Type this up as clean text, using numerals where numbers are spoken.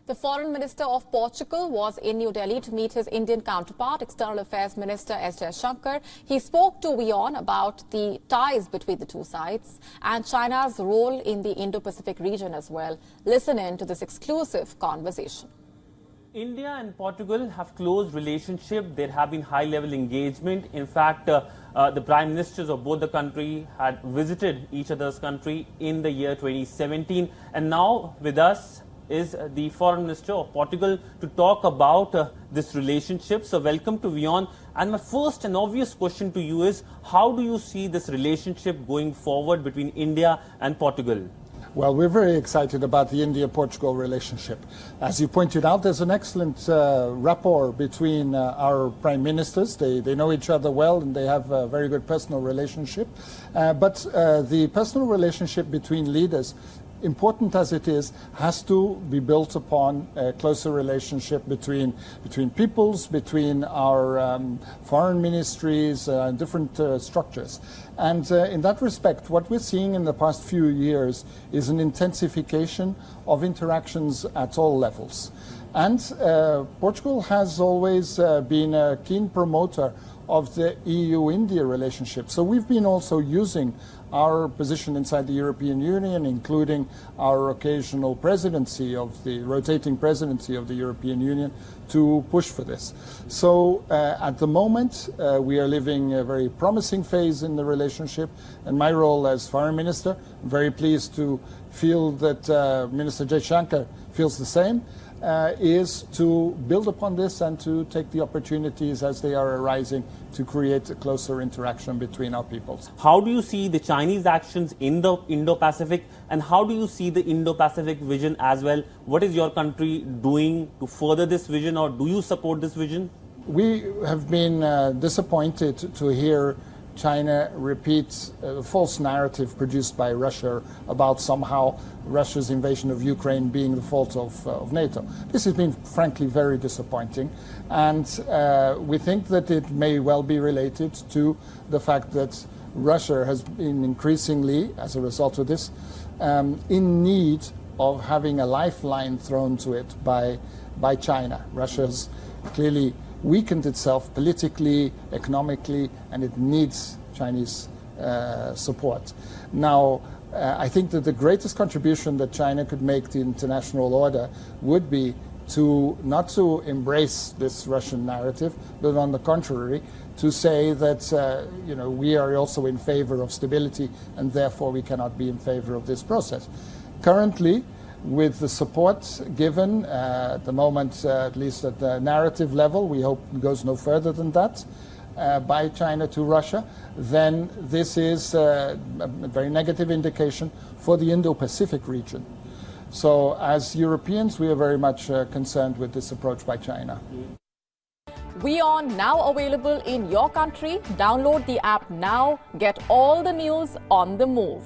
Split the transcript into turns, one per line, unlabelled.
The Foreign Minister of Portugal was in New Delhi to meet his Indian counterpart, External Affairs Minister S. Jaishankar. He spoke to WION about the ties between the two sides and China's role in the Indo-Pacific region as well. Listen in to this exclusive conversation.
India and Portugal have close relationship. There have been high-level engagement. In fact, the prime ministers of both the country had visited each other's country in the year 2017. And now with us is the Foreign Minister of Portugal to talk about this relationship. So welcome to WION. And my first and obvious question to you is, how do you see this relationship going forward between India and Portugal?
Well, we're very excited about the India-Portugal relationship. As you pointed out, there's an excellent rapport between our prime ministers. They know each other well and they have a very good personal relationship. But the personal relationship between leaders, important as it is, has to be built upon a closer relationship between peoples, between our foreign ministries, different structures. And in that respect, what we're seeing in the past few years is an intensification of interactions at all levels. And Portugal has always been a keen promoter of the EU-India relationship. So we've been also using our position inside the European Union, including our occasional presidency of the rotating presidency of the European Union, to push for this. So at the moment, we are living a very promising phase in the relationship, and my role as Foreign Minister, I'm very pleased to feel that Minister Jaishankar feels the same, is to build upon this and to take the opportunities as they are arising to create a closer interaction between our peoples.
How do you see the Chinese actions in the Indo-Pacific, and how do you see the Indo-Pacific vision as well? What is your country doing to further this vision, or do you support this vision?
We have been disappointed to hear China repeats a false narrative produced by Russia about somehow Russia's invasion of Ukraine being the fault of NATO. This has been frankly very disappointing, and we think that it may well be related to the fact that Russia has been increasingly, as a result of this, in need of having a lifeline thrown to it by China. Russia's clearly weakened itself politically, economically, and it needs Chinese support. Now, I think that the greatest contribution that China could make to the international order would be to not to embrace this Russian narrative, but on the contrary, to say that we are also in favor of stability, and therefore we cannot be in favor of this process. Currently, with the support given at the moment, at least at the narrative level, we hope it goes no further than that, by China to Russia, then this is a very negative indication for the Indo-Pacific region. So as Europeans, we are very much concerned with this approach by China.
WION now available in your country. Download the app now. Get all the news on the move.